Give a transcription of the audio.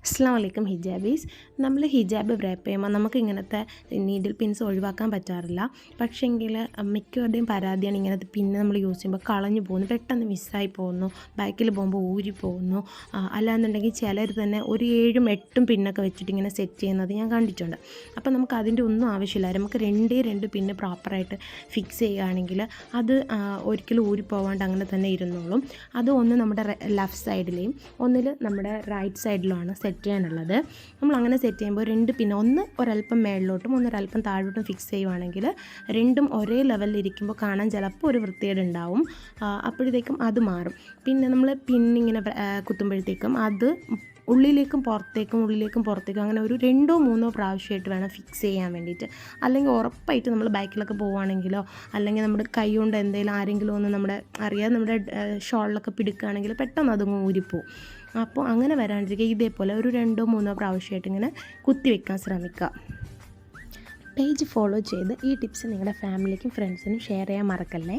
അസ്സലാമു അലൈക്കും ഹിജാബീസ്. നമ്മൾ ഹിജാബ് റാപ്പ് ചെയ്യുമ്പോൾ നമുക്ക് ഇങ്ങനത്തെ നീഡിൽ പിൻസ് ഒഴിവാക്കാൻ പറ്റാറില്ല. പക്ഷേങ്കിൽ മിക്കവരുടെയും പരാതിയാണ് ഇങ്ങനത്തെ പിന്ന് നമ്മൾ യൂസ് ചെയ്യുമ്പോൾ കളഞ്ഞു പോകുന്നു, പെട്ടെന്ന് മിസ്സായി പോകുന്നു, ബാക്കിൽ പോകുമ്പോൾ ഊരി പോകുന്നു. അല്ലാന്നുണ്ടെങ്കിൽ ചിലർ തന്നെ ഒരു 7ഉം 8ഉം പിന്നൊക്കെ വെച്ചിട്ട് ഇങ്ങനെ സെറ്റ് ചെയ്യുന്നത് ഞാൻ കണ്ടിട്ടുണ്ട്. അപ്പോൾ നമുക്ക് അതിൻ്റെ ഒന്നും ആവശ്യമില്ല. നമുക്ക് രണ്ട് പിന്ന് പ്രോപ്പറായിട്ട് ഫിക്സ് ചെയ്യുകയാണെങ്കിൽ അത് ഒരിക്കലും ഊരിപ്പോവാണ്ട് അങ്ങനെ തന്നെ ഇരുന്നോളും. അത് ഒന്ന് നമ്മുടെ ലെഫ്റ്റ് സൈഡിലെയും ഒന്നിൽ നമ്മുടെ റൈറ്റ് സൈഡിലുമാണ് സെറ്റ് ചെയ്യാനുള്ളത്. നമ്മളങ്ങനെ സെറ്റ് ചെയ്യുമ്പോൾ പിന്നെ ഒന്ന് ഒരല്പം മേളിലോട്ടും ഒന്നൊരല്പം താഴോട്ടും ഫിക്സ് ചെയ്യുവാണെങ്കിൽ രണ്ടും ഒരേ ലെവലിൽ ഇരിക്കുമ്പോൾ കാണാൻ ചിലപ്പോൾ ഒരു വൃത്തികേട് ഉണ്ടാവും. അപ്പോഴത്തേക്കും അത് മാറും. പിന്നെ നമ്മൾ പിന്നിങ്ങനെ കുത്തുമ്പോഴത്തേക്കും അത് ഉള്ളിലേക്കും പുറത്തേക്കും അങ്ങനെ ഒരു 2ഓ 3ഓ പ്രാവശ്യമായിട്ട് വേണം ഫിക്സ് ചെയ്യാൻ വേണ്ടിയിട്ട്. അല്ലെങ്കിൽ ഉറപ്പായിട്ട് നമ്മൾ ബൈക്കിലൊക്കെ പോവുകയാണെങ്കിലോ അല്ലെങ്കിൽ നമ്മുടെ കൈ കൊണ്ട് എന്തെങ്കിലും ആരെങ്കിലും ഒന്ന് അറിയാതെ നമ്മുടെ ഷോളിലൊക്കെ പിടിക്കുകയാണെങ്കിൽ പെട്ടെന്ന് അതങ്ങ് ഊരിപ്പോവും. അപ്പോൾ അങ്ങനെ വരാണ്ടിരിക്കുക ഇതേപോലെ ഒരു 2ഓ 3ഓ പ്രാവശ്യമായിട്ട് ഇങ്ങനെ കുത്തി വെക്കാൻ ശ്രമിക്കുക. പേജ് ഫോളോ ചെയ്ത് ഈ ടിപ്സ് നിങ്ങളുടെ ഫാമിലിക്കും ഫ്രണ്ട്സിനും ഷെയർ ചെയ്യാൻ മറക്കല്ലേ.